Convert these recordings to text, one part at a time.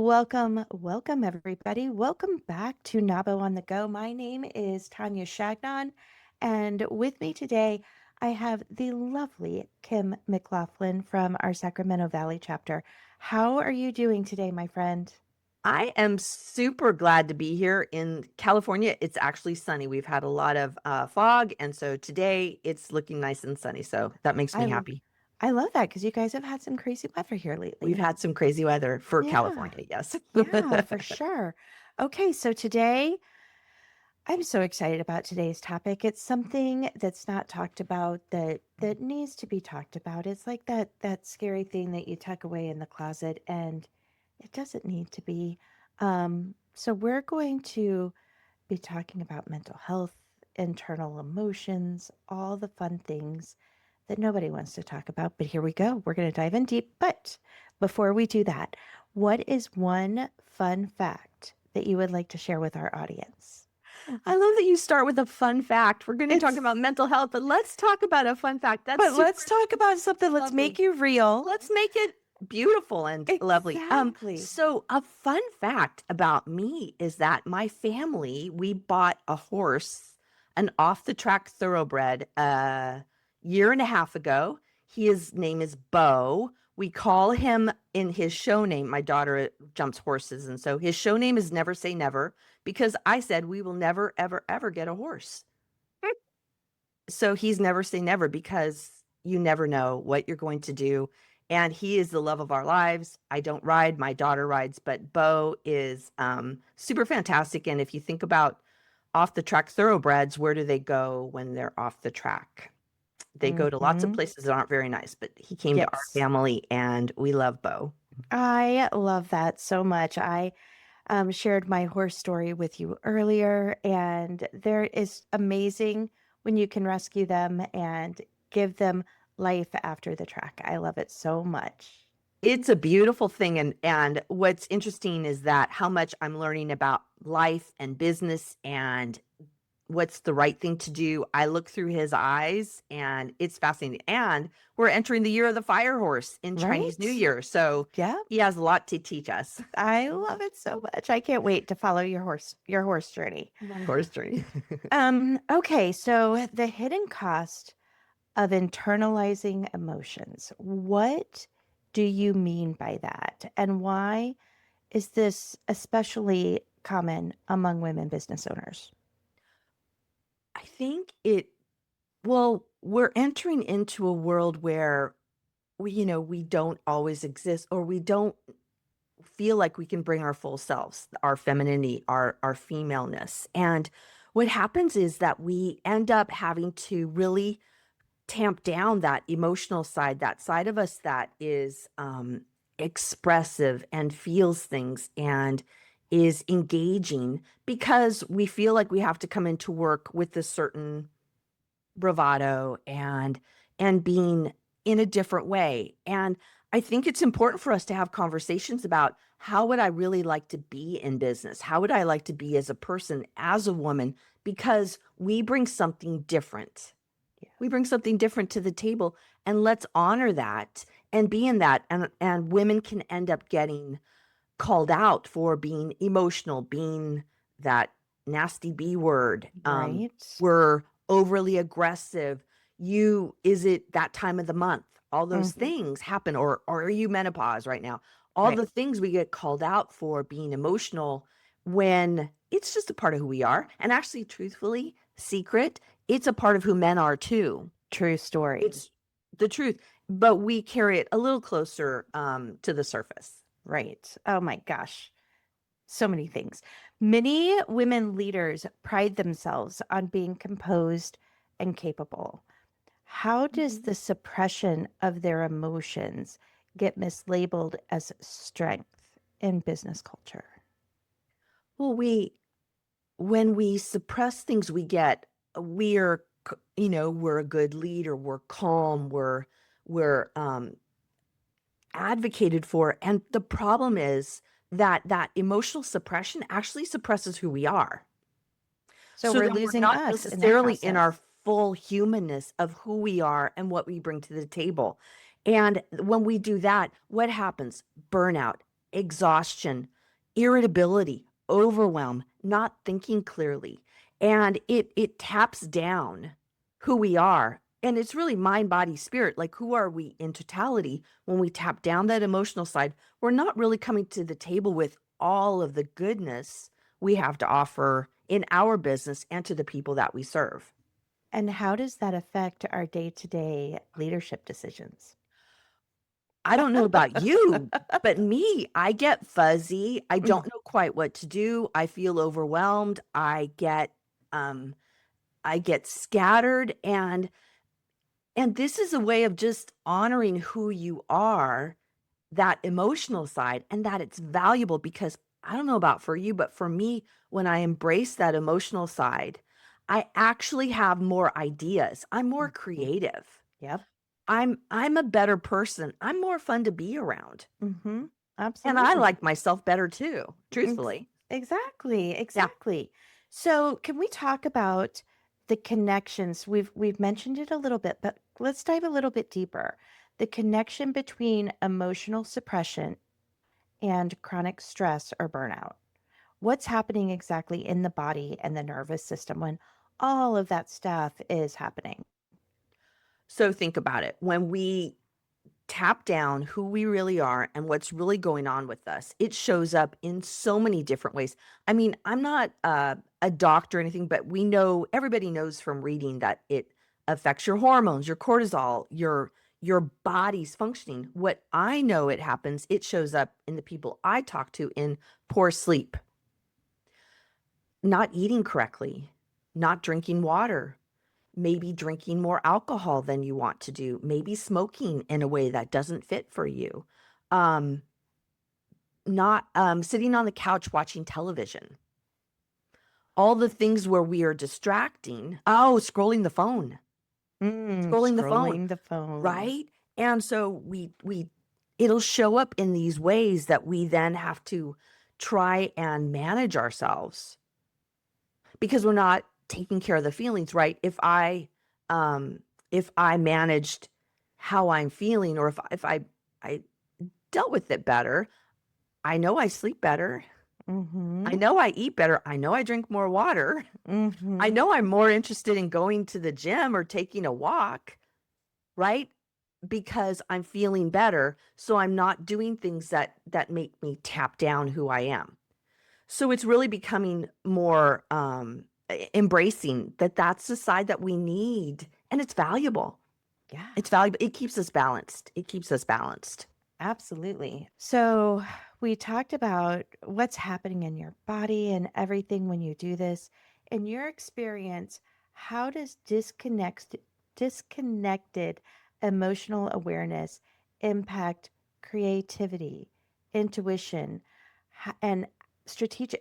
Welcome, everybody. Welcome back to NAWBO On the Go. My name is Tanya Shagnon, and with me today, I have the lovely Kim McLaughlin from our Sacramento Valley chapter. How are you doing today, my friend? I am super glad to be here in California. It's actually sunny. We've had a lot of fog, and so today it's looking nice and sunny. So that makes me I happy. I love that because you guys have had some crazy weather here We've lately. had some crazy weather for Yeah, California, yes. yeah, for sure. Okay, so today I'm so excited about today's topic. It's something that's not talked about that needs to be talked about. It's like that scary thing that you tuck away in the closet and it doesn't need to be. So we're going to be talking about mental health, internal emotions, all the fun things that nobody wants to talk about. But here we go. We're going to dive in deep. But before we do that, what is one fun fact that you would like to share with our audience? I love that you start with a fun fact. We're going to talk It's about mental health, but let's talk about a fun fact. That's But super let's talk about something. Let's make lovely. you real. Let's make it beautiful and lovely. Exactly. So a fun fact about me is that my family, we bought a horse, an off-the-track thoroughbred, a year and a half ago. His name is Bo. We call him in his show name. My daughter jumps horses, and so his show name is Never Say Never because I said we will never, ever, ever get a horse. So he's Never Say Never because you never know what you're going to do. And he is the love of our lives. I don't ride, my daughter rides, but Bo is super fantastic. And if you think about off the track thoroughbreds, where do they go when they're off the track? They go to lots of Hmm. places that aren't very nice, but he came to our Yes. family and we love Bo. I love that so much. I shared my horse story with you earlier, and there is amazing when you can rescue them and give them life after the track. I love it so much. It's a beautiful thing, and what's interesting is that how much I'm learning about life and business and what's the right thing to do. I look through his eyes and it's fascinating. And we're entering the year of the fire horse in Chinese New Right? Year. So Yeah. he has a lot to teach us. I love it so much. I can't wait to follow your horse journey. My horse journey. Okay, so the hidden cost of internalizing emotions. What do you mean by that? And why is this especially common among women business owners? I think well, we're entering into a world where we don't always exist or we don't feel like we can bring our full selves, our femininity, our femaleness. And what happens is that we end up having to really tamp down that emotional side, that side of us that is expressive and feels things and is engaging because we feel like we have to come into work with a certain bravado and being in a different way. And I think it's important for us to have conversations about how would I really like to be in business? How would I like to be as a person, as a woman? Because we bring something different. Yeah. We bring something different to the table, and let's honor that and be in that. And women can end up getting called out for being emotional, being that nasty B word. Right? We're overly aggressive. Is it that time of the month? All those Hmm. things happen, or are you menopause right now? All Right. the things we get called out for being emotional when it's just a part of who we are. And actually, truthfully, secret, it's a part of who men are too. True story. It's the truth, but we carry it a little closer to the surface. Right. Oh my gosh. So many things. Many women leaders pride themselves on being composed and capable. How does Mhm. the suppression of their emotions get mislabeled as strength in business culture? Well, when we suppress things, we're a good leader, we're calm, we're advocated for. And the problem is that that emotional suppression actually suppresses who we are. So So we're then we're losing not us in that necessarily in our process. full humanness of who we are and what we bring to the table. And when we do that, what happens? Burnout, exhaustion. irritability, overwhelm, not thinking clearly. And it taps down who we are. And it's really mind, body, spirit. Like, who are we in totality? When we tap down that emotional side, we're not really coming to the table with all of the goodness we have to offer in our business and to the people that we serve. And how does that affect our day-to-day leadership decisions? I don't know about you, but me, I get fuzzy. I Mm. don't know quite what to do. I feel overwhelmed. Um I get scattered, and this is a way of just honoring who you are, that emotional side, and that it's valuable because I don't know about for you, but for me, when I embrace that emotional side, I actually have more ideas. I'm more Mhm. creative. Yep. I'm a better person. I'm more fun to be around. Mhm. And I Absolutely. like myself better too, Ex truthfully. exactly, Yeah. exactly. So, can we talk about the connections? We've mentioned it a little bit, but let's dive a little bit deeper. The connection between emotional suppression and chronic stress or burnout. What's happening exactly in the body and the nervous system when all of that stuff is happening? So think about it. When we tap down who we really are and what's really going on with us, it shows up in so many different ways. I mean, I'm not a doctor or anything, but we know, everybody knows from reading that it affects your hormones, your cortisol, your body's functioning. What I know it happens, it shows up in the people I talk to in poor sleep, not eating correctly, not drinking water, maybe drinking more alcohol than you want to do, maybe smoking in a way that doesn't fit for you, um, not sitting on the couch watching television, all the things where we are distracting. Oh, scrolling the phone, Scrolling the phone. right? And so we it'll show up in these ways that we then have to try and manage ourselves because we're not taking care of the feelings, right? If I managed how I'm feeling, or if I dealt with it better, I know I sleep better. I Mhm. know I eat better. I know I drink more water. I Mhm. know I'm more interested in going to the gym or taking a walk, right? Because I'm feeling better, so I'm not doing things that make me tap down who I am. So it's really becoming more, embracing that that's the side that we need, and it's valuable. Yeah. It's valuable. It keeps us balanced. It keeps us balanced. Absolutely. So, we talked about what's happening in your body and everything when you do this. In your experience, how does disconnected emotional awareness impact creativity, intuition, and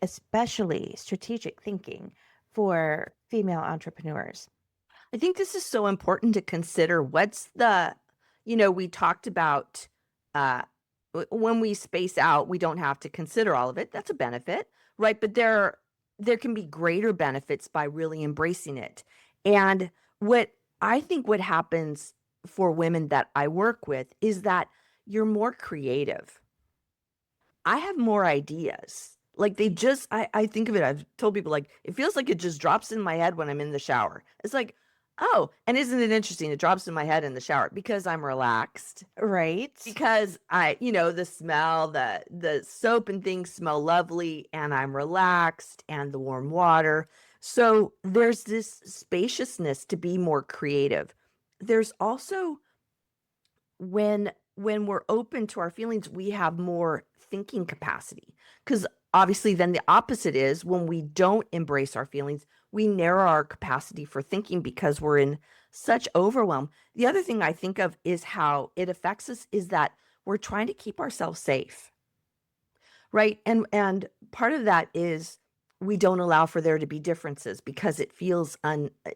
especially strategic thinking for female entrepreneurs? I think this is so important to consider. We talked about, uh, when we space out, we don't have to consider all of it. That's a benefit, right? But there can be greater benefits by really embracing it. And what I think what happens for women that I work with is that you're more creative. I have more ideas. Like, I think of it, I've told people, like, it feels like it just drops in my head when I'm in the shower. It's like, "Oh, and isn't it interesting? It drops in my head in the shower because I'm relaxed, Right? because the smell, the soap and things smell lovely, and I'm relaxed, and the warm water." So, there's this spaciousness to be more creative. There's also when we're open to our feelings, we have more thinking capacity. Because obviously then the opposite is when we don't embrace our feelings, we narrow our capacity for thinking because we're in such overwhelm. The other thing I think of is how it affects us is that we're trying to keep ourselves safe, right? And part of that is we don't allow for there to be differences because it feels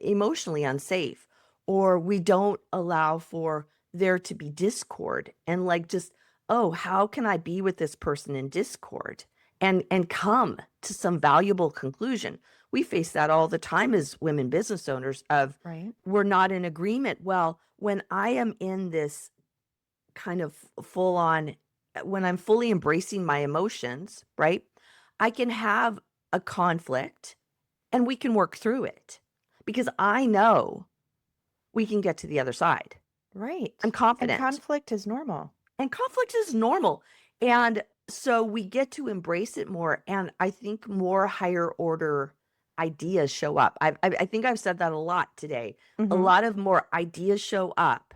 emotionally unsafe, or we don't allow for there to be discord and, like, just, oh, how can I be with this person in discord and come to some valuable conclusion? We face that all the time as women business owners of Right? we're not in agreement. Well, when I am in this kind of full on when I'm fully embracing my emotions, right? I can have a conflict and we can work through it because I know we can get to the other side. I'm Right. And confident. conflict is normal. And conflict is normal. And so we get to embrace it more. And I think more higher order ideas show up. I think I've said that a lot today. A Mhm. lot of more ideas show up.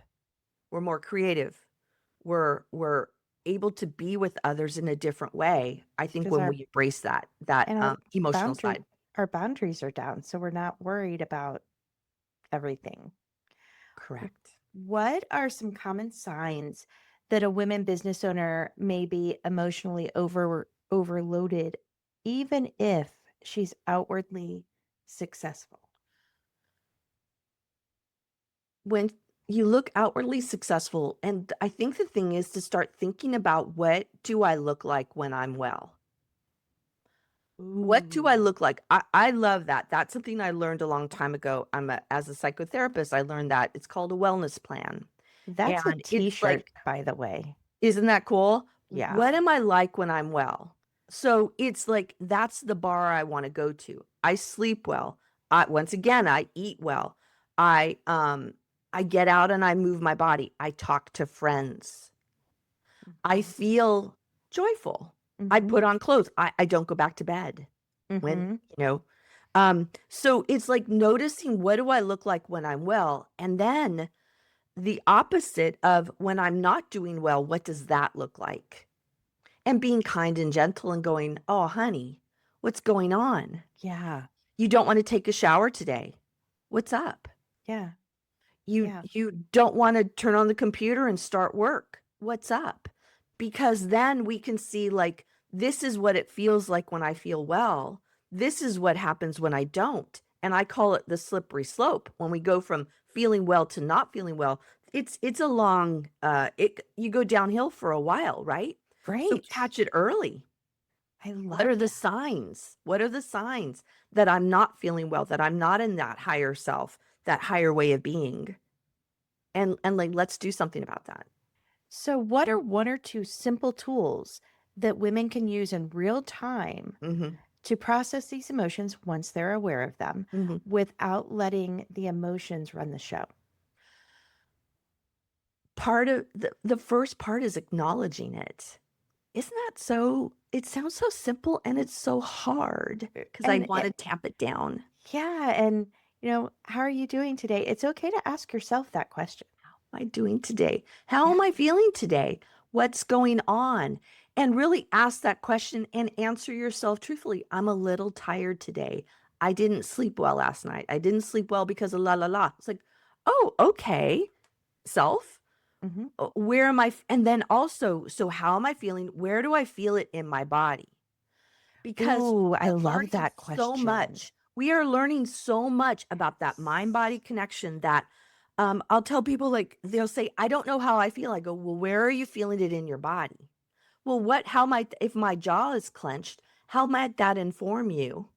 We're more creative. We're able to be with others in a different way. I think 'Cause when we embrace that and our emotional boundary side. our boundaries are down, so we're not worried about everything. Correct. What are some common signs that a women business owner may be emotionally overloaded even if she's outwardly successful? When you look outwardly successful, and I think the thing is to start thinking about what do I look like when I'm well? What do I Ooh, look like? I love that. That's something I learned a long time ago. As a psychotherapist, I learned that it's called a wellness plan. that's a And it's like, t-shirt, by the way. isn't that cool? Yeah. What am I like when I'm well? So it's like that's the bar I want to go to. I sleep well. Once again, I eat well. I get out and I move my body. I talk to friends. I Mhm. feel joyful. I Mhm. put on clothes. I don't go back to bed when, Mhm. you know. So it's like noticing what do I look like when I'm well? And then the opposite of when I'm not doing well, what does that look like? And being kind and gentle and going, "Oh, honey, what's going on? Yeah. You don't want to take a shower today. What's up? Yeah. Yeah. You don't want to turn on the computer and start work. What's up?" Because then we can see like this is what it feels like when I feel well. This is what happens when I don't. And I call it the slippery slope. When we go from feeling well to not feeling well, it's a long it you go downhill for a while, right? So Right. catch it early. I What love are the that. signs? What are the signs that I'm not feeling well, that I'm not in that higher self, that higher way of being? And like, let's do something about that. So, what are one or two simple tools that women can use in real time Mhm, to process these emotions once they're aware of them mhm. without letting the emotions run the show? Part of the first part is acknowledging it. Isn't that so it sounds so simple and it's so hard because I And wanna tamp it down. yeah, and how are you doing today? It's okay to ask yourself that question. Am I doing today? How Yeah. am I feeling today? What's going on? And really ask that question and answer yourself truthfully. I'm a little tired today. I didn't sleep well last night. I didn't sleep well because of la la la. It's like, oh, okay, self. Hmm. Where am I? And then also, so how am I feeling? Where do I feel it in my body? Because Ooh, we I are love learning that so question. much. We are learning so much about that mind body connection that I'll tell people like they'll say, I don't know how I feel. I go, well, where are you feeling it in your body? Well, how might, if my jaw is clenched, how might that inform you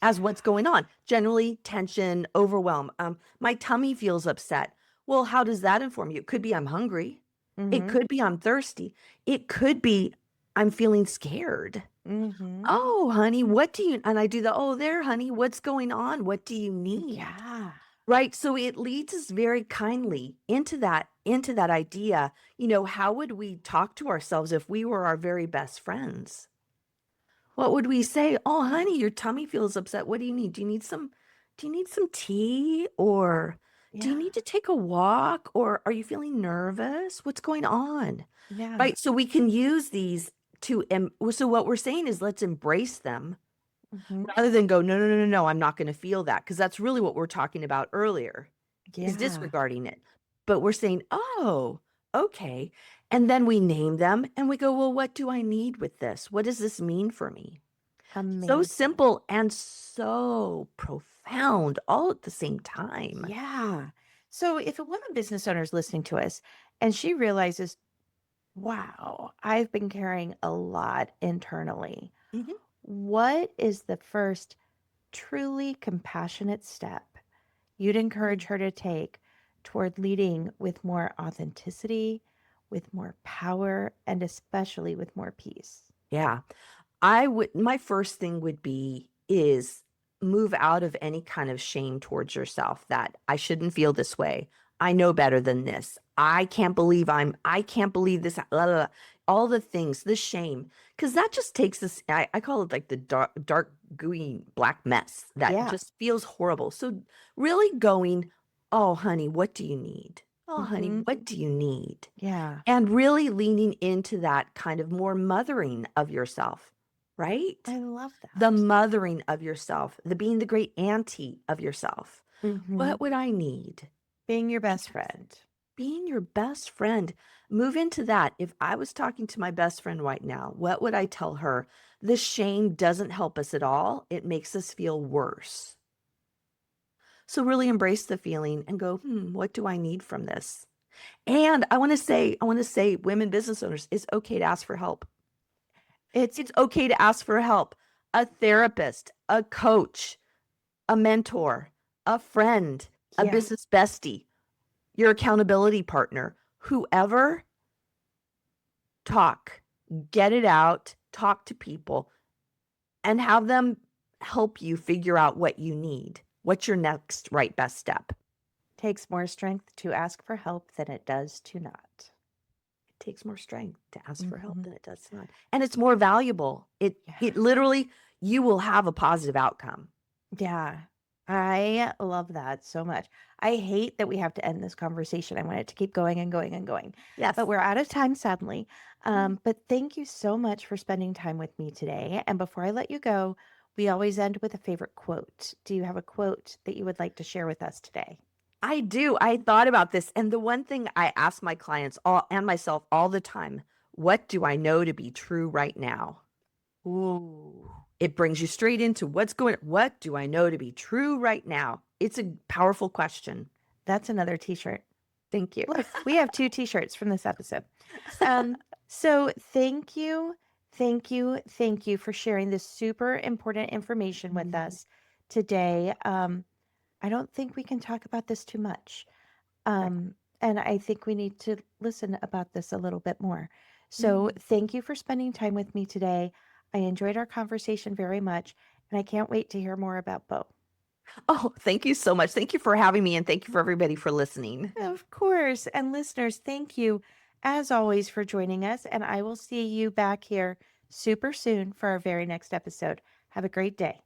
as what's going on? Generally, tension, overwhelm. My tummy feels upset. Well, how does that inform you? It could be I'm hungry. It Hmm. could be I'm thirsty. It could be I'm feeling scared. Hmm. "Oh, honey, what do you" and I do the, "Oh, there, honey, what's going on? What do you need?" Yeah. Right? So it leads us very kindly into that idea, how would we talk to ourselves if we were our very best friends? What would we say? "Oh, honey, your tummy feels upset. What do you need? Do you need some tea? Or do you Yeah. need to take a walk? Or are you feeling nervous? What's going on?" Yeah. Right? So we can use these so what we're saying is let's embrace them Hmm. rather than go, "No, no, no, no, no, I'm not gonna feel that," because that's really what we're talking about earlier, is Yeah. disregarding it. But we're saying, "Oh, okay." And then we name them and we go, "Well, what do I need with this? What does this mean for me?" So Amazing. simple and so profound all at the same time. Yeah. So if a woman business owner is listening to us and she realizes, wow, I've been carrying a lot internally, Mhm. what is the first truly compassionate step you'd encourage Mm. her to take toward leading with more authenticity, with more power, and especially with more peace? Yeah. my first thing would be is move out of any kind of shame towards yourself that I shouldn't feel this way. I know better than this. I can't believe this. Blah, blah, blah. All the things, the shame, because that just takes this. I call it like the dark, gooey, black mess that Yeah. just feels horrible. So, really going, oh, honey, what do you need? Oh, honey, Hmm. what do you need? Yeah. And really leaning into that kind of more mothering of yourself, right? I love The that. mothering of yourself, the being the great auntie of yourself. Hmm. What would I need? Being your best Yes. friend. Being your best friend. Move into that. If I was talking to my best friend right now, what would I tell her? The shame doesn't help us at all. It makes us feel worse. So really embrace the feeling and go, what do I need from this? And I want to say, women business owners, it's okay to ask for help. It's It's okay to ask for help. A therapist, a coach, a mentor, a friend, a yeah. business bestie, your accountability partner, whoever, talk, get it out, talk to people, and have them help you figure out what you need. What's your next right best step? Takes more strength to ask for help than it does to not. It takes more strength to ask for help Hmm. than it does to not. And it's more valuable. Yeah. It literally, you will have a positive outcome. Yeah. I love that so much. I hate that we have to end this conversation. I want it to keep going and going and going. Yes. But we're out of time, sadly. Mm. But thank you so much for spending time with me today. And before I let you go, we always end with a favorite quote. Do you have a quote that you would like to share with us today? I do. I thought about this. And the one thing I ask my clients all and myself all the time, what do I know to be true right now? Ooh, It brings you straight into what do I know to be true right now? It's a powerful question. that's another t-shirt. Thank you. Look, we have two t-shirts from this episode. Um, so thank you, thank you, thank you for sharing this super important information with Mhm. us today. I don't think we can talk about this too much. Right. And I think we need to listen about this a little bit more. So Mm. thank you for spending time with me today. I enjoyed our conversation very much, and I can't wait to hear more about Bo. Oh, thank you so much. Thank you for having me and thank you for everybody for listening. Of course. And listeners, thank you as always for joining us. And I will see you back here super soon for our very next episode. Have a great day.